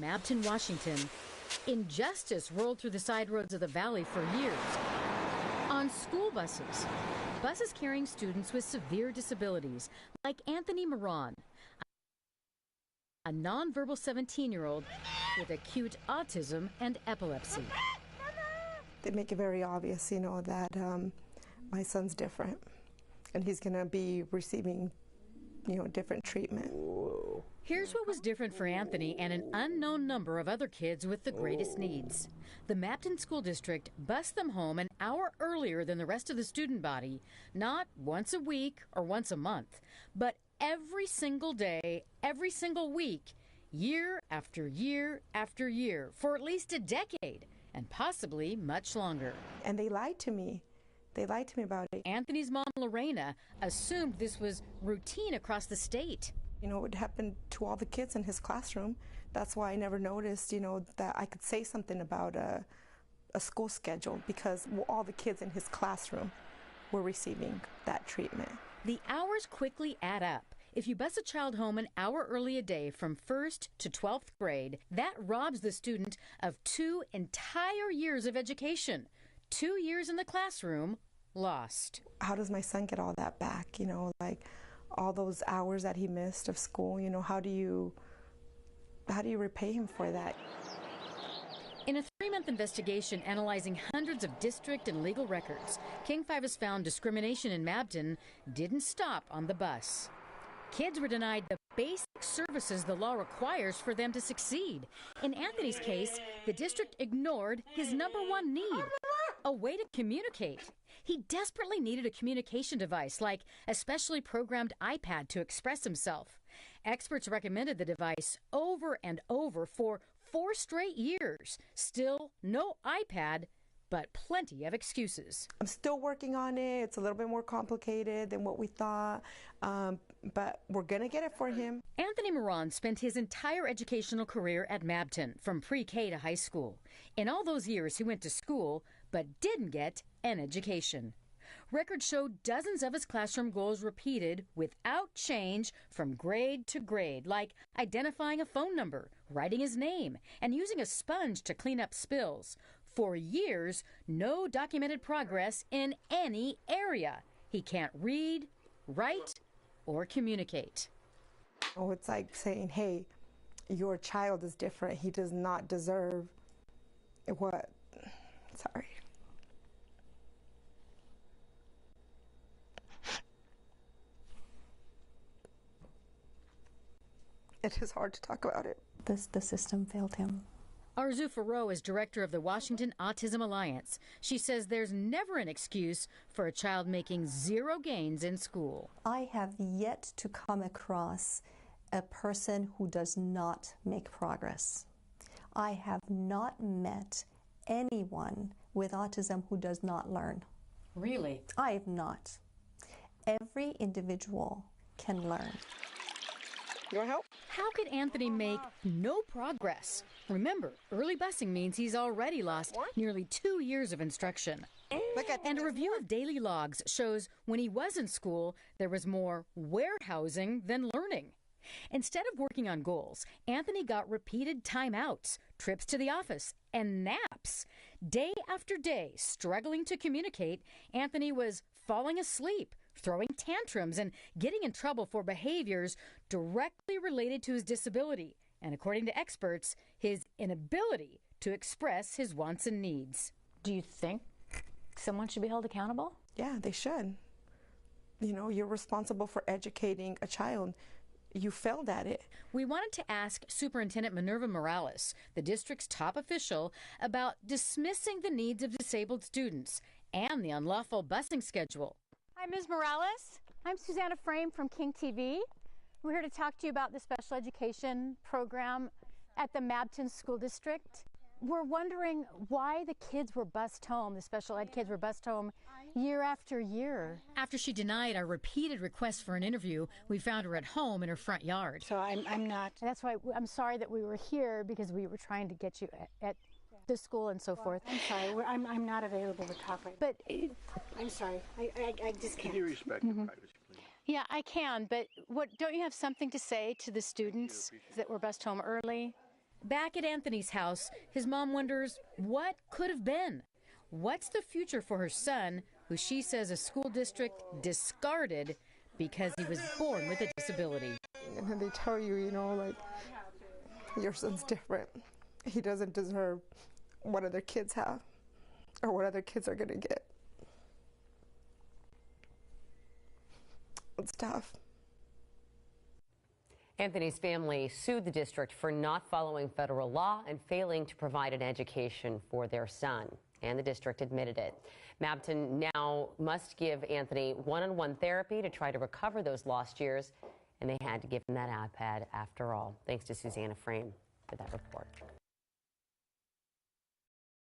Mabton, Washington, injustice rolled through the side roads of the valley for years. On school buses, buses carrying students with severe disabilities, like Anthony Moran, a nonverbal 17-year-old with acute autism and epilepsy. They make it very obvious, that my son's different, and he's going to be receiving, different treatment. Whoa. Here's what was different for Anthony and an unknown number of other kids with the greatest needs. The Mabton School District bused them home an hour earlier than the rest of the student body, not once a week or once a month, but every single day, every single week, year after year after year, for at least a decade, and possibly much longer. And they lied to me. They lied to me about it. Anthony's mom, Lorena, assumed this was routine across the state. It would happen to all the kids in his classroom. That's why I never noticed, that I could say something about a school schedule, because all the kids in his classroom were receiving that treatment. The hours quickly add up. If you bus a child home an hour early a day from 1st to 12th grade, that robs the student of 2 entire years of education. 2 years in the classroom lost. How does my son get all that back? All those hours that he missed of school, how do you repay him for that? In a 3-month investigation analyzing hundreds of district and legal records, King5 has found discrimination in Mabton didn't stop on the bus. Kids were denied the basic services the law requires for them to succeed. In Anthony's case, the district ignored his #1 need, a way to communicate. He desperately needed a communication device like a specially programmed iPad to express himself. Experts recommended the device over and over for 4 straight years. Still no iPad, but plenty of excuses. I'm still working on it. It's a little bit more complicated than what we thought, but we're going to get it for him. Anthony Moran spent his entire educational career at Mabton, from pre-K to high school. In all those years, he went to school, but didn't get an education. Records show dozens of his classroom goals repeated without change from grade to grade, like identifying a phone number, writing his name, and using a sponge to clean up spills. For years, no documented progress in any area. He can't read, write, or communicate. Oh, it's like saying, hey, your child is different. He does not deserve what? Sorry. It is hard to talk about it. The system failed him. Arzu Farrow is director of the Washington Autism Alliance. She says there's never an excuse for a child making 0 gains in school. I have yet to come across a person who does not make progress. I have not met anyone with autism who does not learn. Really? I have not. Every individual can learn. You want help? How could Anthony make no progress? Remember, early busing means he's already lost nearly 2 years of instruction. And a review of daily logs shows when he was in school, there was more warehousing than learning. Instead of working on goals, Anthony got repeated timeouts, trips to the office, and naps. Day after day, struggling to communicate, Anthony was falling asleep, throwing tantrums, and getting in trouble for behaviors directly related to his disability, and according to experts, his inability to express his wants and needs. Do you think someone should be held accountable? Yeah, they should. You're responsible for educating a child. You failed at it. We wanted to ask Superintendent Minerva Morales, the district's top official, about dismissing the needs of disabled students and the unlawful busing schedule. Hi, Ms. Morales. I'm Susanna Frame from King TV. We're here to talk to you about the special education program at the Mabton School District. We're wondering why the kids were bused home, the special ed kids were bused home year after year. After she denied our repeated requests for an interview, we found her at home in her front yard. So I'm not. And that's why I'm sorry that we were here, because we were trying to get you at the school and so forth. I'm sorry, I'm not available to talk right now. But I'm sorry, I just can't. Can you respect your privacy, please? Yeah, I can, but don't you have something to say to the students that were bused home early? Back at Anthony's house, his mom wonders what could have been. What's the future for her son, who she says a school district discarded because he was born with a disability? And then they tell you, you know, like, your son's different. He doesn't deserve what other kids have or what other kids are going to get. It's tough. Anthony's family sued the district for not following federal law and failing to provide an education for their son. And the district admitted it. Mabton now must give Anthony one-on-one therapy to try to recover those lost years, and they had to give him that iPad after all. Thanks to Susanna Frame for that report.